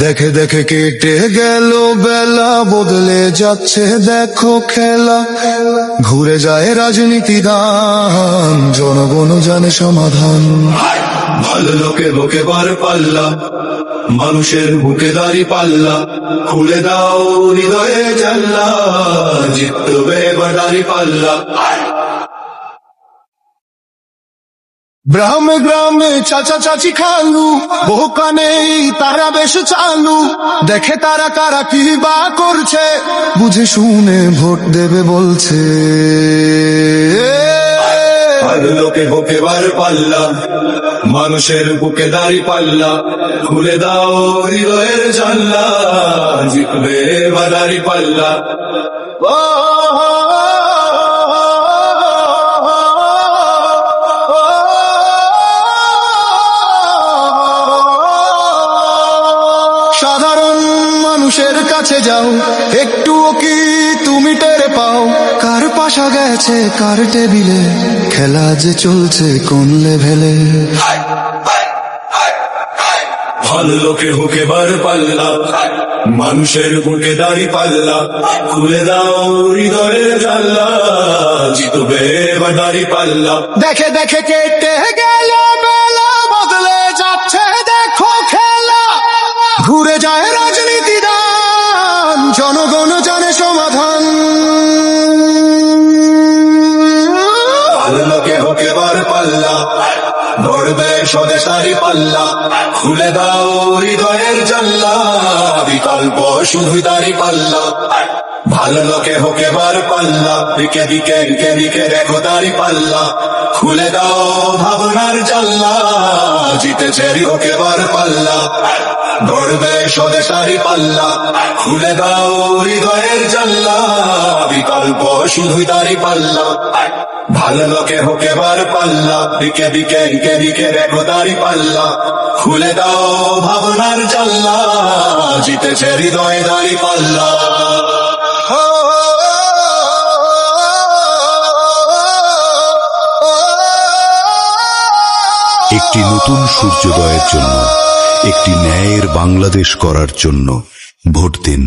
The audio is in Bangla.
দেখে দেখে কেটে গেল বেলা, বদলে যাচ্ছে দেখো খেলা। ঘুরে যায় রাজনীতি দান, জনগণ জানে সমাধান। ভালো লোকে বুকে বার পাল্লা, মানুষের বুকে দাড়ি পাল্লা। খুলে দাও হৃদয়ে জানলা, জিতবে এবার দাড়ি পাল্লা। গ্রামে গ্রামে চাচা চাচি খালু, বহু কানে তারা বেশ চালু। দেখে তারা কারা কি বা করছে, বুঝে শুনে ভোট দেবে বলছে। ভালো লোকে বুকে বার পাল্লা, মানুষের বুকে দাড়ি পাল্লা। খুলে দাও হৃদয়ের জানলা, জিতবে এবার দাড়ি পাল্লা। সাধারণ মানুষের কাছে যাও, একটুও কি তুমি টের পাও? কার পাশা গেছে কার টেবিলে, খেলা যে চলছে কোন লেভেলে। ভালো লোকে বুকে বার পাল্লা, মানুষের বুকে দাড়ি পাল্লা। খুলে দাও হৃদয়ের জানলা, জিতবে এবার দাড়ি পাল্লা। দেখে দেখে কেটে গেল বেলা, বদলে যাচ্ছে দেখো খেলা। ঘুরে যায় রাজনীতি দান, জনগণ জানে সমাধান। ভালো লোকে বুকে বার পাল্লা, ধরবে স্বদেশ দাড়ি পাল্লা। খুলে দাও হৃদয়ের জানলা, বিকল্প শুধু দাড়ি পাল্লা। ভালো লোকে হোকে বার পাল্লা, দিকে দিকে দিকে দিকে দেখো দাড়ি পাল্লা। খুলে দাও ভাবনার জানলা, জিতেছে হোকে বার পাল্লা। ধরবে স্বদেশ দাড়ি পাল্লা। খুলে দাও হৃদয়ের জানলা, বিকল্প শুধু দাড়ি পাল্লা। ভালো লোকে হোকে বার পাল্লা, দিকে দিকে দিকে দিকে দেখো দাড়ি পাল্লা। খুলে দাও ভাবনার জানলা, জিতেছে হৃদয়ে দাড়ি পাল্লা। একটি নতুন সূর্যোদয়ের জন্য, একটি ন্যায়ের বাংলাদেশ করার জন্য ভোট দিন।